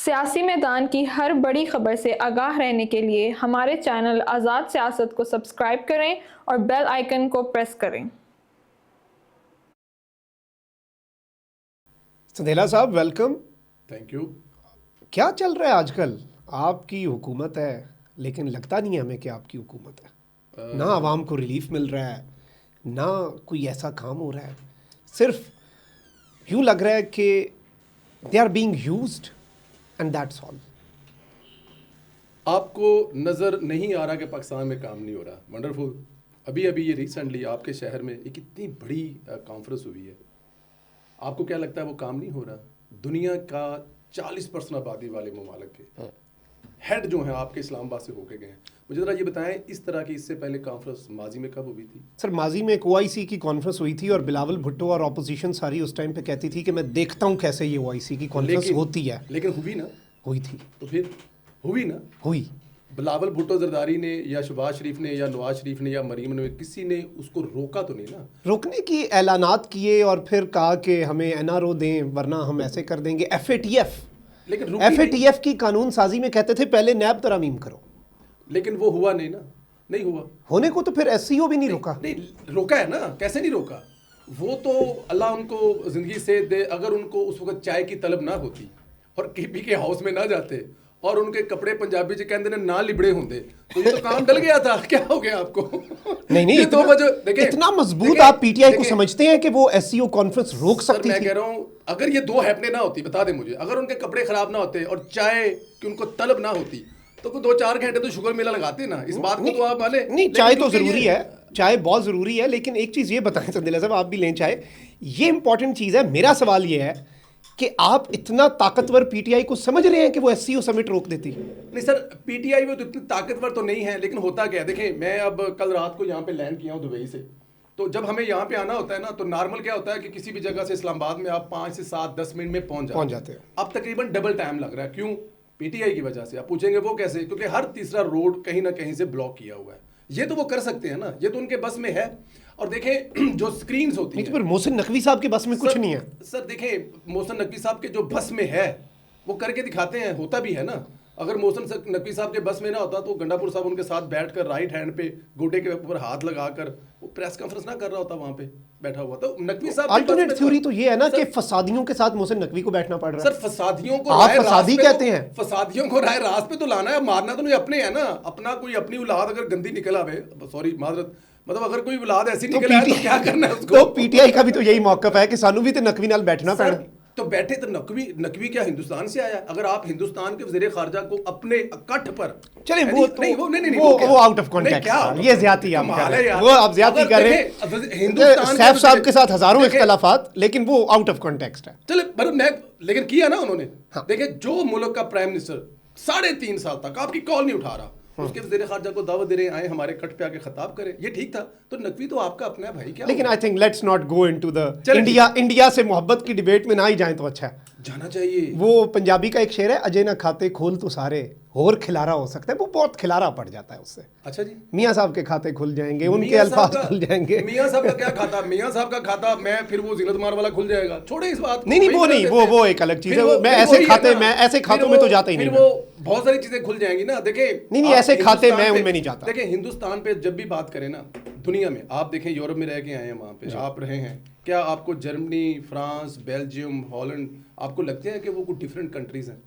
सियासी मैदान की हर बड़ी खबर से आगाह रहने के लिए हमारे चैनल आज़ाद सियासत को सब्सक्राइब करें और बेल आइकन को प्रेस करें। संदेला साहब वेलकम। Thank you. क्या चल रहा है आजकल? आपकी हुकूमत है लेकिन लगता नहीं है हमें कि आपकी हुकूमत है। ना आवाम को रिलीफ मिल रहा है, ना कोई ऐसा काम हो रहा है। सिर्फ यूँ लग रहा है कि they are being used and that's all. आपको नज़र नहीं आ रहा कि पाकिस्तान में काम नहीं हो रहा। वंडरफुल। अभी अभी ये रिसेंटली आपके शहर में एक इतनी बड़ी कॉन्फ्रेंस हुई है, आपको क्या लगता है वो काम नहीं हो रहा? दुनिया का 40% आबादी वाले ममालिक के हेड जो हैं आपके इस्लामाबाद से होके गए हैं। मुझे ज़रा ये बताएं, इस तरह की इससे पहले कॉन्फ्रेंस माजी में कब हुई थी? सर माजी में एक OIC की कॉन्फ्रेंस हुई थी और बिलावल भुट्टो और अपोजिशन सारी उस टाइम पे कहती थी कि मैं देखता हूँ कैसे ये OIC की कॉन्फ्रेंस होती है। लेकिन हुई ना? हुई थी। तो फिर हुई ना? हुई। बिलावल भुट्टो जरदारी ने या शहबाज शरीफ ने या नवाज शरीफ ने या मरीम ने, किसी ने उसको रोका तो नहीं ना? रोकने की ऐलानात किए और फिर कहा कि हमें NRO दें वरना हम ऐसे कर देंगे। FATF, लेकिन FATF की कानून साजी में कहते थे पहले नैब तरमीम करो, लेकिन वो हुआ नहीं ना। नहीं हुआ। होने को तो फिर SCO भी नहीं रोका। नहीं रोका है ना, कैसे नहीं रोका? वो तो अल्लाह उनको जिंदगी से दे, अगर उनको उस वक्त चाय की तलब ना होती और KP के हाउस में ना जाते और उनके कपड़े पंजाबी जी कहते ने ना लिबड़े होंगे तो ये तो काम डल गया था। क्या हो गया आपको? नहीं इतना, तो वजह देखिए, इतना मजबूत आप PTI को समझते हैं कि वो SCO कॉन्फ्रेंस रोक सकती थी? मैं कह रहा हूँ अगर ये दो हैपने ना होती, बता दे मुझे, अगर उनके कपड़े खराब ना होते और चाय की उनको तलब ना होती तो कोई 2-4 घंटे तो शुगर मेला लगाते ना। इस बात को तो आप माने नहीं, चाय तो जरूरी है, चाय बहुत जरूरी है, लेकिन एक चीज ये बताएं संदेला साहब, आप भी लें चाय, ये इंपॉर्टेंट चीज है। मेरा सवाल ये है कि आप इतना ताकतवर PTI को समझ रहे हैं कि वो SCO समिट रोक देती? नहीं सर, PTI वो तो इतनी ताकतवर तो नहीं है, लेकिन होता क्या है, देखें मैं अब कल रात को यहाँ पे लैंड किया हूँ दुबई से, तो जब हमें यहाँ पे आना होता है ना तो नॉर्मल क्या होता है कि किसी भी जगह से इस्लामाबाद में आप 5 से 7-10 मिनट में पहुंच जाते हैं। अब तकरीबन डबल टाइम लग रहा है। क्यों? PTI की वजह से। आप पूछेंगे वो कैसे? क्योंकि हर तीसरा रोड कहीं ना कहीं से ब्लॉक किया हुआ है। ये तो वो कर सकते हैं ना, ये तो उनके बस में है। और देखें जो स्क्रीन्स होती हैं, पर मोहसिन नकवी साहब के बस में कुछ नहीं है सर। देखें मोहसिन नकवी साहब के जो बस में है वो करके दिखाते हैं, होता भी है ना। अगर मोहसिन नकवी साहब के बस में ना होता तो गंडापुर साहब उनके साथ बैठकर राइट हैंड पे गोडे के ऊपर हाथ लगाकर वो प्रेस कॉन्फ्रेंस ना कर रहा होता वहां पे बैठा हुआ। तो नकवी साहब अल्टरनेट थ्योरी तो ये है ना कि फसादियों के साथ मोहसिन नकवी को बैठना पड़ रहा है। सर फसादियों को आप फसादी कहते हैं? फसादियों को राय रास पे तो लाना है, मारना तो नहीं। अपने है ना, अपना कोई अपनी औलाद अगर गंदी निकल आवे, सॉरी माजरत, मतलब अगर कोई औलाद ऐसी निकल आए तो क्या करना है उसको? तो PTI का भी तो यही मौकफ है कि सानू भी तो नकवी नाल बैठना पड़े। तो बैठे तो नकवी क्या हिंदुस्तान से आया? अगर आप हिंदुस्तान के वज़ीर ख़ारजा को अपने कठ पर चले वो नहीं वो आउट ऑफ कॉन्टेक्स्ट है, ये ज्यादती आप कर रहे हैं, वो आप ज्यादती कर रहे हैं। हिंदुस्तान सैफ साहब के साथ हजारों इख्तलाफात, लेकिन वो आउट ऑफ कॉन्टेक्स्ट है। चले लेकिन किया ना उन्होंने। देखिए जो मुल्क का प्राइम मिनिस्टर 3.5 साल तक आपकी कॉल नहीं उठा रहा, उसके वज़ीर ख़ारजा को दावत दे रहे आए हमारे कट पे आके खिताब करें, ये ठीक था। तो नकवी तो आपका अपना है भाई। क्या लेकिन I think let's not go into the India से मोहब्बत की डिबेट में ना ही जाएं तो अच्छा है। जाना चाहिए। वो पंजाबी का एक शेर है, अजय ना खाते खोल तो सारे और खिलारा हो सकता है। वो बहुत खिलारा पड़ जाता है उससे। अच्छा जी, मियाँ साहब के खाते खुल जाएंगे, उनके अल्फाज खुल जाएंगे। मियाँ साहब का क्या खाता? मियाँ साहब का खाता मैं फिर वो जीनत मार वाला खुल जाएगा। छोड़े इस बात। नहीं वो एक अलग चीज है। मैं ऐसे खातों में तो जाता ही नहीं। वो बहुत सारी चीजें खुल जाएंगी ना। देखें नहीं ऐसे खाते मैं उनमें नहीं जाता। देखें हिंदुस्तान पे जब भी बात करें ना, दुनिया में आप देखें, यूरोप में रह के आए हैं, वहाँ पे आप रहे हैं, क्या आपको जर्मनी, फ्रांस, बेल्जियम, हॉलैंड आपको लगते हैं कि वो कुछ डिफरेंट कंट्रीज हैं?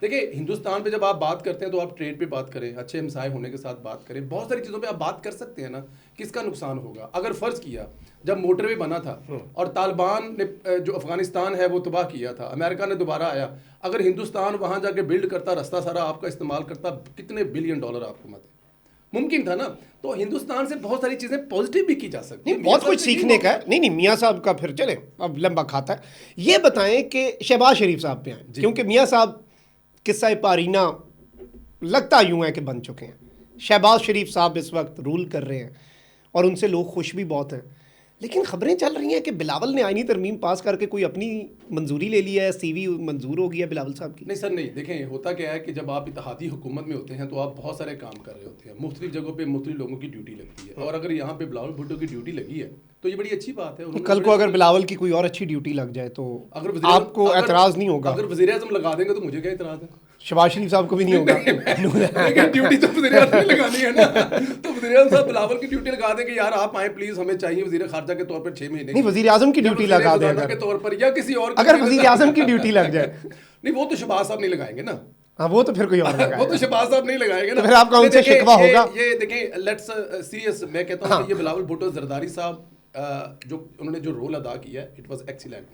देखिए हिंदुस्तान पे जब आप बात करते हैं तो आप ट्रेड पे बात करें, अच्छे हमसाए होने के साथ बात करें, बहुत सारी चीज़ों पे आप बात कर सकते हैं ना। किसका नुकसान होगा? अगर फ़र्ज़ किया जब मोटरवे बना था और तालिबान ने जो अफगानिस्तान है वो तबाह किया था, अमेरिका ने दोबारा आया, अगर हिंदुस्तान वहाँ जाके बिल्ड करता, रास्ता सारा आपका इस्तेमाल करता, कितने बिलियन डॉलर आपको मत मुमकिन था ना। तो हिंदुस्तान से बहुत सारी चीज़ें पॉजिटिव भी की जा सकती है। बहुत कुछ सीखने का है। नहीं मियाँ साहब का फिर चले, अब लंबा खाता है। ये बताएं कि शहबाज शरीफ साहब पे आए, क्योंकि मियाँ साहब किस्सा पारीना लगता यूं है कि बन चुके हैं। शहबाज शरीफ साहब इस वक्त रूल कर रहे हैं और उनसे लोग खुश भी बहुत हैं, लेकिन खबरें चल रही हैं कि बिलावल ने आईनी तरमीम पास करके कोई अपनी मंजूरी ले लिया है, CV मंजूर हो गई है बिलावल साहब की। नहीं सर नहीं, देखें होता क्या है कि जब आप इत्तेहादी हुकूमत में होते हैं तो आप बहुत सारे काम कर रहे होते हैं, मुख्तलिफ जगहों पे मुख्तलिफ लोगों की ड्यूटी लगती है। और अगर यहाँ पे बिलावल भुट्टो की ड्यूटी लगी है तो ये बड़ी अच्छी बात है। उन्होंने कल को बड़े- अगर बिलावल की कोई और अच्छी ड्यूटी लग जाए तो अगर वज़ीर-ए-आज़म- आपको अगर- एतराज नहीं होगा? अगर वज़ीर-ए-आज़म लगा देंगे तो मुझे क्या एतराज है? शहबाज शरीफ साहब को भी नहीं होगा? लेकिन ड्यूटी तो वज़ीर-ए-आज़म की लगानी है ना। तो वज़ीर-ए-आज़म साहब बिलावल की ड्यूटी लगा दें कि यार आप आए प्लीज, हमें चाहिए वज़ीर खारजा के तौर पर 6 महीने नहीं, वजीर आजम की या ड्यूटी वज़ीर लगा दे ख़ज़ाना अगर के तौर पर, या किसी और की अगर ड्यूटी वजीर लगा- आजम की ड्यूटी लग जाए। नहीं, वो तो शहबाज साहब नहीं लगाएंगे ना। हाँ, वो तो फिर कोई और वो तो लगाएगा। शहबाज साहब नहीं लगाएंगे ना। तो फिर आपका उनसे देखिए, शिकवा होगा? ये देखें, लेट्स सीरियस, मैं कहता हूँ कि ये बिलावल भुट्टो जरदारी साहब जो उन्होंने जो रोल अदा किया है, इट वाज एक्सीलेंट।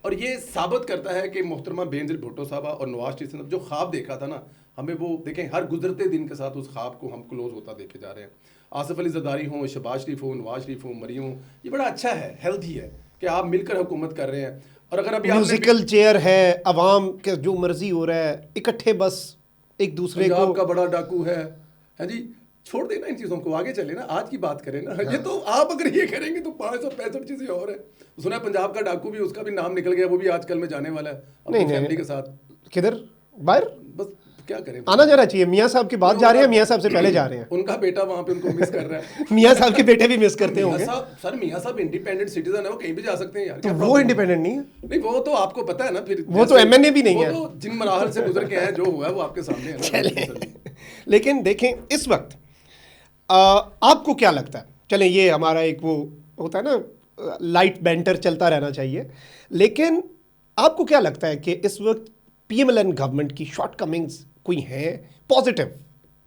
और ये साबित करता है कि मोहतरमा बेनज़ीर भुट्टो साहब और नवाज शरीफ साहब जो ख्वाब देखा था ना, हमें वो देखें हर गुजरते दिन के साथ उस ख्वाब को हम क्लोज होता देखे जा रहे हैं। आसिफ अली जरदारी हो, शहबाज शरीफ हो, नवाज शरीफ हो, मरियम हो, ये बड़ा अच्छा है, हेल्थी है कि आप मिलकर हुकूमत कर रहे हैं। और अगर अभी आपने म्यूजिकल चेयर है, अवाम के जो मर्जी हो रहा है, इकट्ठे बस एक दूसरे पंजाब को का बड़ा डाकू है जी, छोड़ देना इन चीज़ों को, आगे चले ना, आज की बात करें ना। ये तो आप अगर ये करेंगे तो 565 चीज़ें और है। सुना है पंजाब का डाकू भी, उसका भी नाम निकल गया, वो भी आजकल में जाने वाला है अपनी नहीं, फैमिली के साथ। किधर बाहर बस क्या करें, आना जाना चाहिए। मियाँ साहब के बाद जा रहे हैं, मियाँ साहब से पहले जा रहे हैं। उनका बेटा वहाँ पे उनको मिस कर रहा है। मियाँ साहब के बेटे भी मिस करते मियाँ होंगे। साहब, सर मियाँ साहब इंडिपेंडेंट सिटीजन है, वो कहीं भी जा सकते हैं यार। तो क्या वो problem है? इंडिपेंडेंट नहीं है। नहीं, वो तो आपको पता है ना, फिर वो तो जैसे- MNA भी नहीं वो है। तो जिन मराहल से गुजर के आए, जो हुआ है वो आपके सामने है ना। चलें। लेकिन देखें इस वक्त आपको क्या लगता है? चलें, ये हमारा एक वो होता है ना, लाइट बैंटर चलता रहना चाहिए, लेकिन आपको क्या लगता है कि इस वक्त PMLN गवर्नमेंट की शॉर्टकमिंग्स कोई हैं पॉजिटिव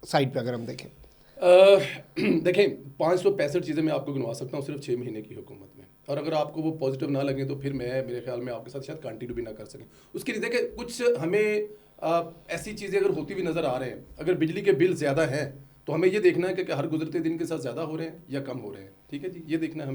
साइड पे अगर हम देखें? देखें, 565 चीज़ें मैं आपको गिनवा सकता हूँ सिर्फ 6 महीने की हुकूमत में, और अगर आपको वो पॉजिटिव ना लगे तो फिर मेरे ख्याल में आपके साथ शायद कंटिन्यू भी ना कर सकें। उसके लिए देखिए, कुछ हमें ऐसी चीज़ें अगर होती हुई नज़र आ रहे हैं, अगर बिजली के बिल ज़्यादा हैं तो हमें ये देखना है कि हर गुजरते दिन के साथ ज़्यादा हो रहे हैं या कम हो रहे हैं। ठीक है जी, ये देखना है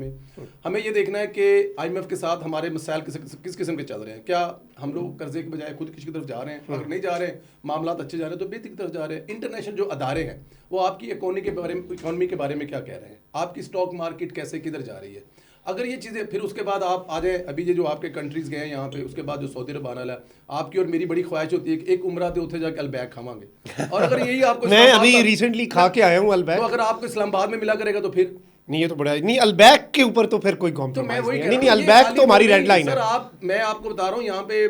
हमें ये देखना है कि IMF के साथ हमारे मसाइल किस किस्म के चल रहे हैं। क्या हम लोग कर्जे के बजाय खुद किसी की तरफ जा रहे हैं? अगर नहीं जा रहे हैं, मामला अच्छे जा रहे हैं, तो बेहतर की तरफ जा रहे हैं। इंटरनेशनल जो अदारे हैं वो आपकी इकोनॉमी के बारे में क्या कह रहे हैं, आपकी स्टॉक मार्केट कैसे किधर जा रही है। अगर ये चीज़ें, फिर उसके बाद आप आ जाएँ, अभी ये जो आपके कंट्रीज़ गए हैं यहाँ पे, उसके बाद जो सऊदी अरब आने वाला है, आपकी और मेरी बड़ी ख्वाहिश होती है कि एक उम्रा थे उठे जाके अलबैक खावांगे। और अगर यही आपको मैं इस्लामाबाद अभी का- रिसेंटली खा के आया हूँ तो अलबैक। अगर आपको इस्लामाबाद में मिला करेगा तो फिर नहीं, ये तो बड़ा नहीं, अलबैक के ऊपर तो फिर कोई तो मैं कॉम्प्रोमाइज वही नहीं कह है। रहा नहीं, हूँ, ये अलबैक खाली तो हमारी नहीं, रेड लाइन सर, है। मैं आपको बता रहा हूँ, यहाँ पे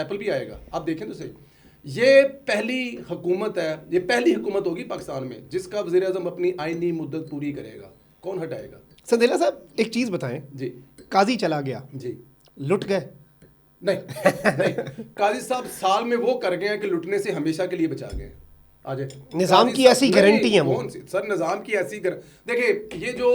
एप्पल भी आएगा, आप देखें तो सही। ये पहली हुकूमत है, ये पहली हुकूमत होगी पाकिस्तान में जिसका वज़ीर आज़म अपनी आईनी मुद्दत पूरी करेगा। कौन हटाएगा? संदेला साहब, एक चीज़ बताएं, जी काजी चला गया, जी, लुट गए? नहीं काजी साहब साल में वो कर गए हैं कि लुटने से हमेशा के लिए बचा गए हैं। आ जाए निज़ाम काजी की साहब- ऐसी नहीं, गारंटी है वो। कौन सी सर निज़ाम की ऐसी देखिए, ये जो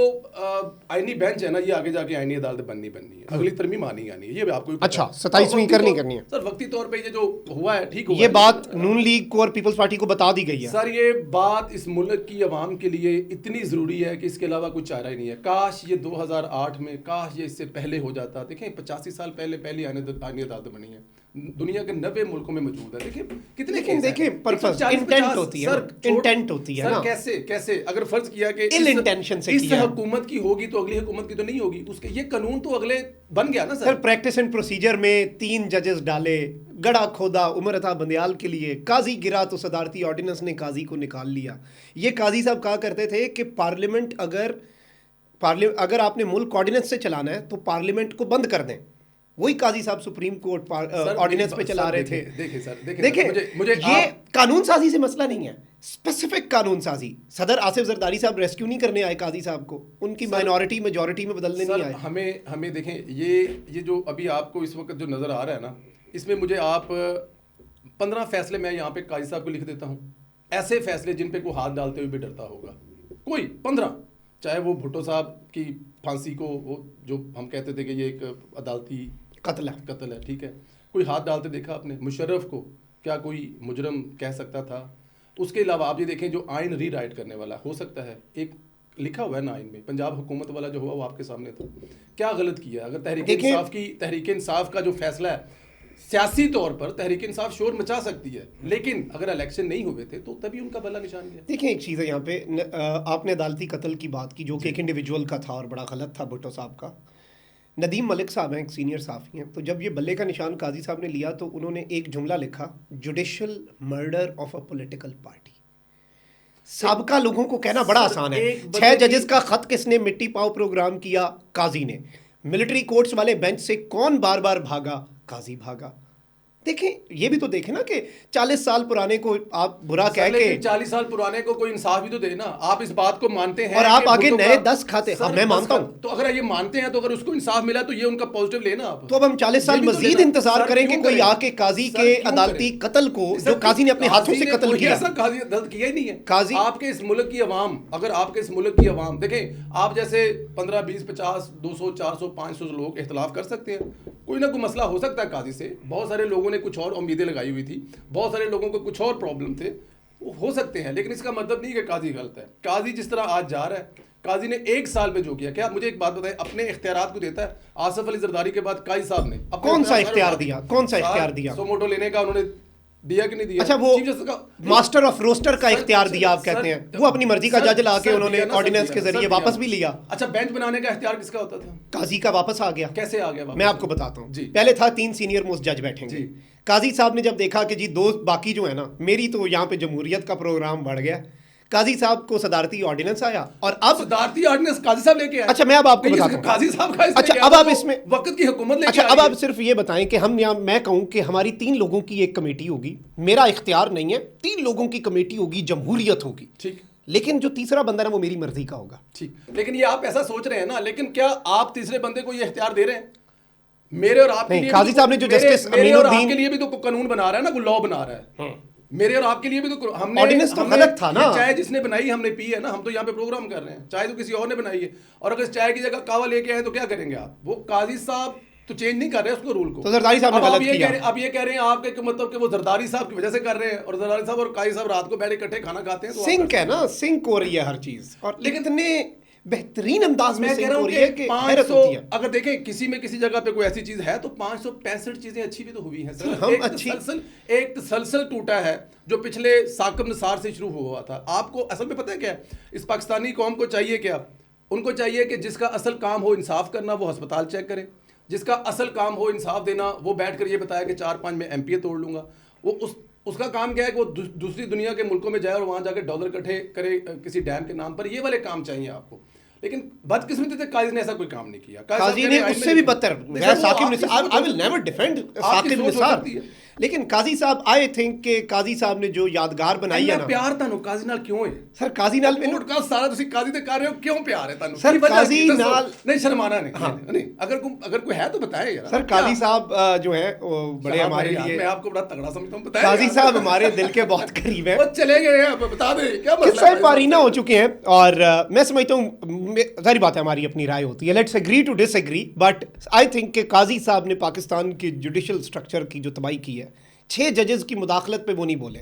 आईनी बेंच है ना, ये आगे जाके आईनी अदालत बननी है, अगली तरमीम आनी है, ये भी आपको भी पता अच्छा, है। 27वीं वक्ती करनी तौर- करनी है। सर वक्ती तौर पे ये जो हुआ है ठीक हुआ ये है। बात नून लीग को और पीपल्स पार्टी को बता दी गई है। सर ये बात इस मुल्क की आवाम के लिए इतनी ज़रूरी है कि इसके अलावा कुछ चारा ही नहीं है। काश ये 2008 में, काश ये इससे पहले हो जाता। देखें 85 साल पहले पहली आईनी अदालत बनी है, दुनिया के 90 मुल्कों में मौजूद है। देखिए कितने लेकिन केस हैं। देखें, purpose, 140, intent 50 होती है सर, ना, intent होती है सर, ना। कैसे अगर फर्ज किया कि Ill intention से इस किया। हुकूमत की होगी तो अगली हुकूमत की तो नहीं होगी, उसके ये कानून तो अगले बन गया ना sir, sir. Practice and procedure में 3 जजेस डाले, गड़ा खोदा उमर अता बंदयाल के लिए, काजी गिरा तो सदारती ऑर्डिनेंस ने काजी को निकाल लिया। ये काजी साहब कहा करते थे कि पार्लियामेंट अगर आपने मुल्क ऑर्डिनेंस से चलाना है तो पार्लियामेंट को बंद कर दें। वही काजी साहब सुप्रीम कोर्ट ऑर्डिनेंस पे चला रहे थे। देखिए सर, देखिए, मुझे ये कानून साजी से मसला नहीं है, स्पेसिफिक कानून साजी। सदर आसिफ जरदारी साहब रेस्क्यू नहीं करने आए काजी साहब को, उनकी माइनॉरिटी मेजॉरिटी में बदलने नहीं सर आए। हमें देखें, ये जो अभी आपको इस वक्त जो नज़र आ रहा है ना, इसमें मुझे आप 15 फैसले मैं यहाँ पे काजी साहब को लिख देता हूँ, ऐसे फैसले जिन पे कोई हाथ डालते हुए भी डरता होगा। कोई 15, चाहे वो भुट्टो साहब की फांसी को, वो जो हम कहते थे कि ये एक अदालती कत्ल है, ठीक है, कोई हाथ डालते देखा आपने? मुशर्रफ को क्या कोई मुजरम कह सकता था? उसके अलावा आप ये देखें, जो आइन रीराइट करने वाला हो सकता है, एक लिखा हुआ है ना आइन में, पंजाब हुकूमत वाला जो हुआ वो आपके सामने था, क्या गलत किया? अगर तहरीक इंसाफ का जो फैसला है, सियासी तौर पर तहरीक इंसाफ शोर मचा सकती है, लेकिन अगर इलेक्शन नहीं हुए थे तो तभी उनका बल्ला निशान गया। देखिए, एक चीज़ है यहाँ पे, आपने अदालती कत्ल की बात की जो कि एक इंडिविजुअल का था और बड़ा गलत था भुट्टो साहब का। नदीम मलिक साहब हैं, एक सीनियर साफ़ी हैं, तो जब ये बल्ले का निशान काजी साहब ने लिया तो उन्होंने एक जुमला लिखा, judicial murder of a political party. साबका लोगों को कहना बड़ा आसान है। एक बंदे 6 की- जजेस का खत किसने मिट्टी पाओ प्रोग्राम किया? काजी ने। मिलिट्री कोर्ट्स वाले बेंच से कौन बार बार भागा? काजी भागा। देखें, ये भी तो देखें ना कि 40 साल पुराने को आप बुरा कह के 40 साल पुराने को कोई इंसाफ भी तो दे ना। आप इस बात को मानते हैं और आप कि आगे भुट्टो नए का- 10 खाते। हाँ, सर, मैं 10 मानता खा- हूं। तो अगर ये मानते हैं तो अगर उसको इंसाफ मिला तो ये उनका पॉजिटिव लेना आप। तो अब हम 40 साल ये भी तो मजीद लेना। इंतजार सर, करें कि क्यों कोई करें? आके काजी सर, के क्यों अदालती करें? कत्ल को, सर, जो काजी ने अपने हाथों से ने कत्ल कोई किया, ऐसा काजी दर्द किया ही नहीं है। काजी- आपके इस मुल्क की अवाम, अगर आपके इस मुल्क की अवाम देखें, आप जैसे 15, 20, 50, 200, 400, 500 लोग इख्तलाफ कर सकते हैं, कोई ना कोई मसला हो सकता है काजी से। बहुत सारे लोगों ने कुछ और उम्मीदें लगाई हुई थी, बहुत सारे लोगों को कुछ और प्रॉब्लम थे, वो हो सकते हैं, लेकिन इसका मतलब नहीं कि काजी गलत है। काजी जिस तरह आज जा रहा है, काजी ने 1 साल में जो किया, क्या मुझे एक बात बताएं, अपने इख्तियारात को देता है? आसिफ अली जरदारी के बाद काजी साहब ने अपने कौन सा सारे इख्तियार उठा दिए। दिया? कौन सा इख्तियार साहब, दिया? सोमोटो लेने का उन्होंने दिया कि नहीं दिया? अच्छा, वो चीफ जस्टिस का मास्टर ऑफ रोस्टर का सर, इख्तियार दिया आप सर, कहते हैं? सर, वो अपनी मर्जी का सर, जज लाके सर, उन्होंने दिया ना, सर, ऑर्डिनेंस के दिया, जरिए सर, वापस दिया। भी लिया। अच्छा, बेंच बनाने का इख्तियार किसका होता था? काजी का वापस आ गया। कैसे आ गया वापस? मैं आपको बताता हूँ। जी। पहले था 3 सीनियर मोस्ट जज बैठेंगे। जी। काजी साहब ने जब देखा कि जी 2 बाकी जो है ना, मेरी तो यहाँ पे जमहूरियत का प्रोग्राम बढ़ गया, काजी साहब को सदारती ऑर्डिनेंस आया। और अब सदारती ऑर्डिनेंस काजी साहब लेके आए। अच्छा, मैं अब आपको नहीं, बताता हूँ। काजी साहब का इसमें अच्छा, क्या अब है? आप वो इसमें वक्त की हुकूमत लेके अच्छा, आ अब रही आप है। सिर्फ ये बताएं कि हम यहाँ, मैं कहूँ कि हमारी 3 लोगों की एक कमेटी होगी, मेरा इख्तियार नहीं है, 3 लोगों की कमेटी होगी, जमहूरियत होगी, ठीक, लेकिन जो तीसरा बंदा ना वो मेरी मर्जी का होगा। ठीक, लेकिन ये आप ऐसा सोच रहे हैं ना, लेकिन क्या आप तीसरे बंदे को ये इख्तियार दे रहे हैं? मेरे और आपके नहीं, लिए काजी भी तो- साहब ने जो मेरे- जस्टिस मेरे और अमीनुद्दीन- आपके लिए भी तो कानून बना रहा है ना, कोई लॉ बना रहा है। मेरे और आपके लिए भी तो हमने ऑर्डिनेंस तो हमने- गलत था ना। ये चाय जिसने बनाई हमने पी है ना, हम तो यहाँ पे प्रोग्राम कर रहे हैं, चाय तो किसी और ने बनाई है। और अगर चाय की जगह कावा लेके आए तो क्या करेंगे आप? वो काजी साहब तो चेंज नहीं कर रहे उसको, रूल को। तो जरदारी साहब ने अब आप गलत ये किया। कह रहे- अब ये कह रहे हैं आपके कि मतलब कि वो जरदारी साहब की वजह से कर रहे हैं, और जरदारी साहब और काजी साहब रात को बैठ इकट्ठे खाना खाते हैं तो आप सिंक करते है ना, सिंक हो रही है हर चीज, और लेकिन- इतने बेहतरीन अंदाज में मैं कह सिंक रहा हो हूँ रही है कि कि हैरत 500 होती है। अगर देखें किसी में किसी जगह पे कोई ऐसी चीज है तो 565 चीजें अच्छी भी तो हुई हैं सर। हम एक तसलसल टूटा है जो पिछले साकिब निसार से शुरू हुआ था। आपको असल में पता है क्या है? इस पाकिस्तानी कौम को चाहिए क्या? उनको चाहिए कि जिसका असल काम हो इंसाफ करना वो अस्पताल चेक करे, जिसका असल काम हो इंसाफ देना वो बैठ कर ये बताया कि 4-5 में MPA तोड़ लूंगा। वो उसका काम क्या है कि वो दूसरी दुनिया के मुल्कों में जाए और वहाँ जाकर डॉलर इकट्ठे करे किसी डैम के नाम पर। ये वाले काम चाहिए आपको, लेकिन बदकिस्मती से काजी ने ऐसा कोई काम नहीं किया। काजी ने उससे भी बदतर, मैं Saqib Nisar, I will never defend Saqib Nisar, लेकिन काजी साहब, आई थिंक कि काजी साहब ने जो यादगार बनाई है ना, प्यार तानू काजी नाल क्यों है सर काजी नाल कोर्ट का सारा तुसी काजी ते कर रहे हो, क्यों प्यार है तानू? सर, की वजह काजी की? दसो। नाल- नहीं शर्माना नहीं, नहीं, अगर कोई है तो बताए यार। सर काजी साहब जो है वो बड़े साहब हमारे यार, लिए, मैं आपको बड़ा तगड़ा समझता हूं, बताए काजी यार। साहब हमारे दिल के बहुत करीब है। वो चले गए हैं, अब बता दे क्या मसला किस्सा है? पारीना हो चुके हैं, और मैं समझता हूँ, जाहिर बात है हमारी अपनी राय होती है, let's agree to disagree, but I think कि काजी साहब ने पाकिस्तान के जुडिशल स्ट्रक्चर की जो तबाही की है, 6 जजेस की मुदाखलत पे वो नहीं बोले,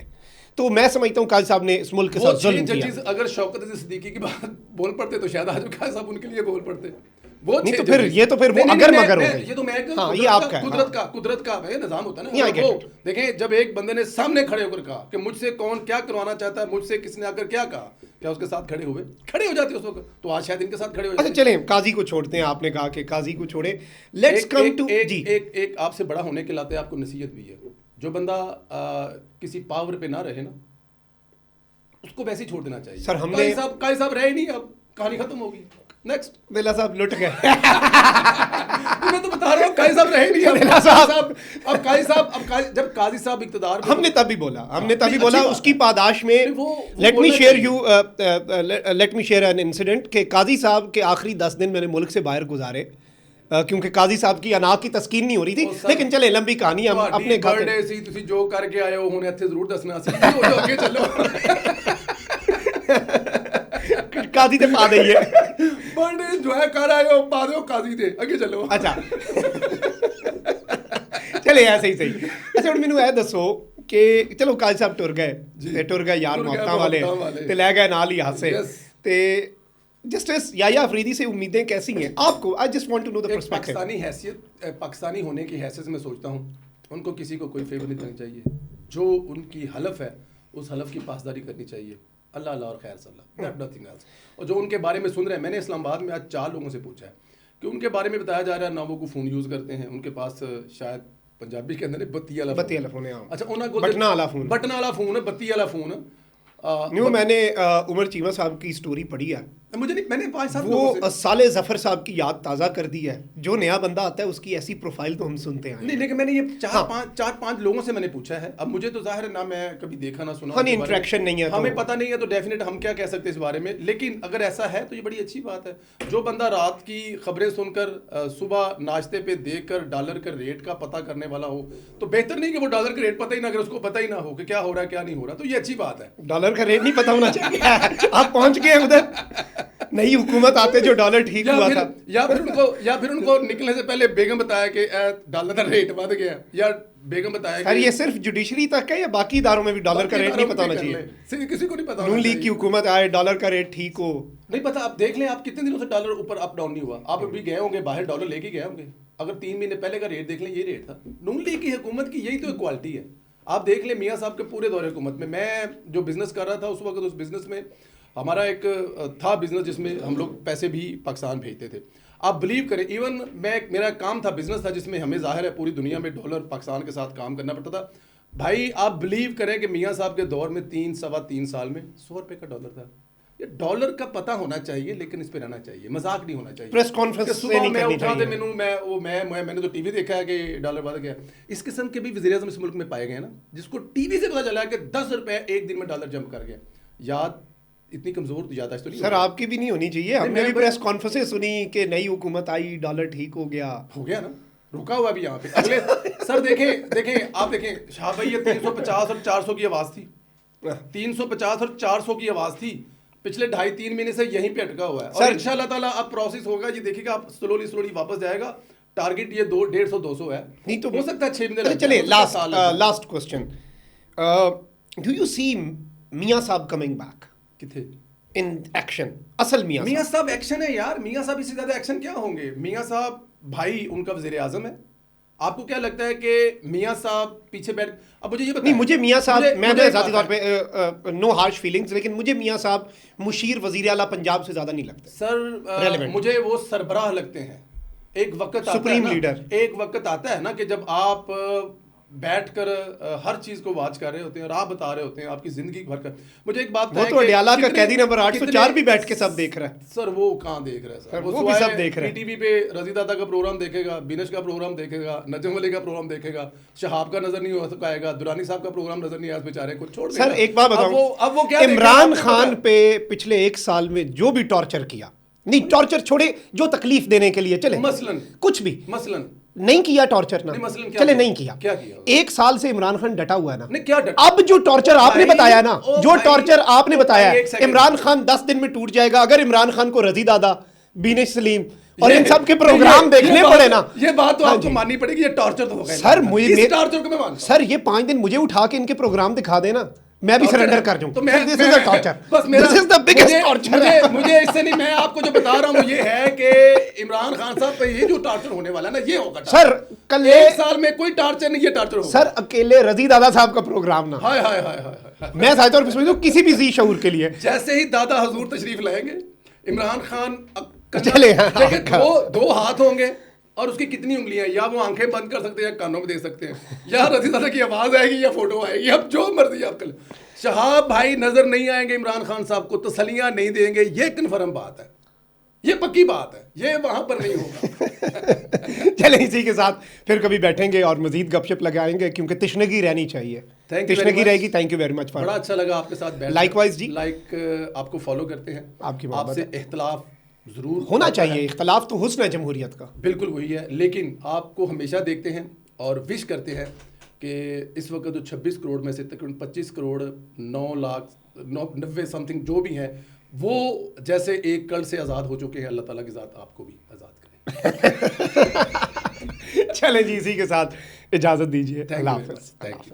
तो मैं समझता हूँ काजी साहब ने इस मुल्क के वो साथ 6 जुल्म किया। जजेस अगर शौकत अजीज सिद्दीकी की बात बोल पड़ते तो शायद आज काजी साहब उनके लिए बोल पड़ते। वो नहीं 6 तो फिर जजेस। ये तो फिर वो नहीं, नहीं, अगर नहीं, मगर हो मैं- गई। ये तो मैं एक हाँ, ये कुदरत आपका का- है, कुदरत का भाई निजाम होता है Yeah, I ना। get वो it. देखें जब एक बंदे ने सामने खड़े होकर कहा कि मुझसे कौन क्या करवाना चाहता है, मुझसे किसने आकर क्या कहा, क्या उसके साथ खड़े हो जाते उस वक्त, तो आज शायद इनके साथ खड़े हो अच्छा जाते। चलें, काजी को छोड़ते हैं, आपने कहा कि काजी को छोड़े, लेट्स कम टू जी। एक आपसे बड़ा होने के नाते आपको नसीहत भी है, जो बंदा किसी पावर पे ना रहे ना उसको वैसे ही छोड़ देना चाहिए। सर, हमने- काजी साहब रहे नहीं, अब कहानी खत्म होगी। नेक्स्ट बेला साहब लुट गए। मैं तो बता रहा हूँ काजी साहब रहे नहीं, बेला साहब। जब काजी साहब इक़्तिदार में- हमने तभी बोला नहीं, अच्छी बात उसकी है। पादाश में, नहीं, वो लेट मी बोलना शेयर चाहिए। Let me share an incident कि काजी साहब के आखिरी 10 दिन मैंने मुल्क से बाहर गुजारे, क्योंकि काजी साहब की अना की तस्कीन नहीं हो रही थी, ओ सर, लेकिन चले लंबी कहानी, हम अपने खाते बर्थडे सी तुसी जो करके आए हो हुणे ਇੱਥੇ ਜ਼ਰੂਰ ਦੱਸਣਾ ਸੀ ਉਹ ਜੋ ਅੱਗੇ ਚੱਲੋ। काजी ते पा दईए। बर्थडे जो है कर आए हो पा दो काजी ते ਅੱਗੇ ਚੱਲੋ। अच्छा चले ऐसे ही सही। अच्छा ਹੁਣ ਮੈਨੂੰ ਇਹ ਦੱਸੋ ਕਿ ਚਲੋ ਕਾਜੀ ਸਾਹਿਬ ਟੁਰ ਗਏ ਤੇ ਟੁਰ ਗਏ ਯਾਰ ਟੁਰ ਗਏ ਮੁਹੱਬਤਾਂ ਵਾਲੇ ਮੁਹੱਬਤਾਂ ਤੇ ਲੈ ਗਏ ਨਾਲ ਹੀ ਹਾਸੇ Yes. ਤੇ जस्टिस याया अफरीदी से उम्मीदें कैसी हैं आपको? I just want to know the एक पर्सपेक्टिव। पाकिस्तानी होने की हैसियत से मैं सोचता हूँ उनको किसी को कोई फेवर नहीं देनी चाहिए। जो उनकी हलफ है उस हलफ की पासदारी करनी चाहिए। अल्लाह अल्लाह और खैर सल्लल्लाह, दैट नथिंग एल्स। और जो उनके बारे में सुन रहे हैं, मैंने इस्लामाबाद में आज 4 लोगों से पूछा है कि उनके बारे में बताया जा रहा है ना वो को फ़ोन यूज़ करते हैं, उनके पास शायद पंजाबी के अंदर बत्ती वाला बत्ती वाला फोन है, हाँ। अच्छा उन्होंने बटना वाला फोन। बटना वाला फोन है, बत्ती वाला फोन न्यू मैंने उमर चीमा साहब की स्टोरी पढ़ी है, मुझे नहीं, मैंने 5-7 लोगों वो से साले जफर साहब की याद ताज़ा कर दी है। जो नया बंदा आता है उसकी ऐसी प्रोफाइल तो हम सुनते हैं। नहीं, लेकिन मैंने ये हाँ। 4-5 लोगों से मैंने पूछा है। अब मुझे तो जाहिर है ना, मैं कभी देखा ना सुना, हाँ, नहीं, इंटरेक्शन नहीं है तो- हमें पता नहीं है, तो डेफिनेट हम क्या कह सकते हैं इस बारे में। लेकिन अगर ऐसा है तो ये बड़ी अच्छी बात है। जो बंदा रात की खबरें सुनकर सुबह नाश्ते पे देखकर डॉलर के रेट का पता करने वाला हो, तो बेहतर नहीं कि वो डॉलर का रेट पता ही ना, अगर उसको पता ही ना हो कि क्या हो रहा है क्या नहीं हो रहा, तो ये अच्छी बात है। डॉलर का रेट नहीं पता होना चाहिए। आप पहुंच गए उधर, नई हुकूमत आते जो डॉलर ठीक हुआ था, या फिर उनको निकलने से पहले बेगम बताया कि डॉलर का रेट बढ़ गया, या बेगम बताया सर कि ये सिर्फ जुडिशरी तक है या बाकी इदारों में भी डॉलर का रेट नहीं पता होना चाहिए? किसी को नहीं पता नून होना लीग चाहिए। की हुकूमत आए, डॉलर का रेट ठीक हो। नहीं पता। आप देख लें, आप कितने दिनों से डॉलर ऊपर अप डाउन नहीं हुआ। आप अभी गए होंगे बाहर, डॉलर लेके गए होंगे, अगर 3 महीने पहले का रेट देख लें, ये रेट था। नून लीग की हुकूमत की यही तो क्वालिटी है। आप देख लें मियाँ साहब के पूरे दौरे हुकूमत में, मैं जो बिजनेस कर रहा था उस वक्त, उस बिजनेस में हमारा एक था बिजनेस जिसमें हम लोग पैसे भी पाकिस्तान भेजते थे। आप बिलीव करें, इवन मेरा काम था, बिजनेस था जिसमें हमें जाहिर है पूरी दुनिया में डॉलर पाकिस्तान के साथ काम करना पड़ता था। भाई आप बिलीव करें कि मियाँ साहब के दौर में 3-3.25 साल में 100 रुपये का डॉलर था। ये डॉलर का पता होना चाहिए, लेकिन इस पे रहना चाहिए, मजाक नहीं होना चाहिए। प्रेस कॉन्फ्रेंस कि से सुबह नहीं मैं करनी उठा दे, चाहिए। मैंने तो टीवी देखा है कि डॉलर बढ़ गया। इस किस्म के भी वज़ीर-ए-आज़म इस मुल्क में पाए गए ना, जिसको टीवी से पता चला है कि 10 रुपये एक दिन में डॉलर जंप कर गया। याद इतनी कमजोर तो याददाश्त तो नहीं सर होगी। आपकी भी नहीं होनी चाहिए। हमने मैं भी बस- प्रेस कॉन्फ्रेंस सुनी कि नई हुकूमत आई, डॉलर ठीक हो गया। हो गया ना, रुका हुआ भी यहाँ पे अगले। सर देखें आप देखें शाह भाई, ये 350 और 400 की आवाज़ थी, 350 और 400 की आवाज़ थी, पिछले 2.5-3 महीने से यहीं पे अटका हुआ है। और सर- इंशाल्लाह ताला अब प्रोसेस होगा, ये देखिएगा आप, स्लोली वापस जाएगा। टारगेट ये 150-200 है, नहीं तो हो सकता है 6 महीने लग चलिए, जाए, हो सकता है साल लग जाए। Last question, do you see मियाँ साहब कमिंग बैक किथे इन एक्शन? असल मियाँ मियाँ साहब एक्शन है यार। मियाँ साहब इससे ज्यादा एक्शन क्या होंगे? मियाँ साहब भाई उनका वज़ीर आज़म है। आपको क्या लगता है कि मियाँ साहब पीछे बैठ, अब मुझे ये बताएं। नहीं, मुझे मियाँ साहब, मैं मुझे एक ज़ाती बात तौर पे नो हार्श फीलिंग्स, लेकिन मुझे मियाँ साहब मुशीर वज़ीर आला पंजाब से ज़्यादा नहीं लगते। Sir Relevant. मुझे वो सरबराह लगते हैं। एक वक्त आता है सुप्रीम ना, लीडर। एक वक्त आता है ना कि जब आप बैठकर हर चीज को वाच कर रहे होते हैं और आप बता रहे होते हैं आपकी जिंदगी भर का। मुझे एक बात वो है तो कि अडयाला का कितने- कैदी नंबर 804 भी कितने- बैठ के सब देख रहा है। सर वो कहाँ देख रहा है सर, वो भी सब देख रहे हैं। टीवी पे रजी दादा का प्रोग्राम देखेगा, बिनश का प्रोग्राम देखेगा, नजम अली का प्रोग्राम देखेगा, शहाब का नजर नहीं हो सकाएगा, दुरानी साहब का प्रोग्राम नजर नहीं आया, बेचारे को छोड़ सर देगा। एक बात अब वो बताऊं, क्या इमरान देखेगा, खान आपको पे पिछले 1 साल में जो भी टॉर्चर किया, नहीं टॉर्चर छोड़े, जो तकलीफ देने के लिए चले, मसलन कुछ भी मसलन नहीं किया टॉर्चर ना, नहीं, मसलन क्या चले किया? नहीं किया। क्या किया? 1 साल से इमरान खान डटा हुआ है ना। नहीं, क्या डटा? अब जो टॉर्चर आपने भाई, बताया ना, ओ जो भाई, टॉर्चर आपने ओ बताया भाई, है, एक सेकंड। इमरान खान 10 दिन में टूट जाएगा अगर इमरान खान को रजी दादा, बीनिश सलीम और इन सब के प्रोग्राम देखने पड़े ना। ये बात तो हाँ आपको जी। माननी पड़ेगी, ये टॉर्चर तो होगा। सर मुझे इस टॉर्चर को मैं मानता हूं। सर ये 5 दिन मुझे उठा के इनके प्रोग्राम दिखा देना, मैं भी सरेंडर कर दूं। तो मैं दिस इज द टॉर्चर, बस मेरा this is the biggest torture. मुझे इससे नहीं, मैं आपको जो बता रहा हूं ये है कि इमरान खान साहब पे ये जो टॉर्चर होने वाला है ना, ये होगा सर कल 1 साल में कोई टॉर्चर नहीं, ये टॉर्चर होगा। सर अकेले रजी दादा साहब का प्रोग्राम ना, हाय हाय हाय हाय हाय। मैं साथ और समझता हूं किसी भी जी शऊर के लिए। जैसे ही दादा हजूर तशरीफ लाएंगे, इमरान खान चले, हाँ, देखिए, दो हाथ होंगे और उसकी कितनी उंगलियां, या वो आंखें बंद कर सकते हैं या कानों में दे सकते हैं, या रजी दादा की आवाज आएगी या फोटो आएगी, अब जो मर्जी आप कर। शहाब भाई नजर नहीं आएंगे इमरान खान साहब को, तसलियां नहीं देंगे, ये कन्फर्म बात है, ये पक्की बात है, ये वहां पर नहीं होगा। चले इसी के साथ फिर कभी बैठेंगे और मजीद गपशप लगाएंगे, क्योंकि तिश्नगी रहनी चाहिए। Thank you very तिश्नगी much. रहेगी। Thank you very much for, बड़ा अच्छा लगा आपके साथ बैठ। Likewise जी। आपको फॉलो करते हैं, आपकी मोहब्बत आपसे इख्तलाफ जरूर होना होता है। चाहिए। इख्तलाफ तो हुस्न है जमहूरियत का। बिल्कुल वही है, लेकिन आपको हमेशा देखते हैं और विश करते हैं कि इस वक्त जो 26 करोड़ में से तकरीबन 25 करोड़ 9,90 समथिंग जो भी हैं, वो जैसे एक कल से आज़ाद हो चुके हैं, अल्लाह ताला की ज़ात आपको भी आज़ाद करे। चले जी, इसी के साथ इजाजत दीजिए। थैंक अल्लाह यू, हाफिज़। Thank you.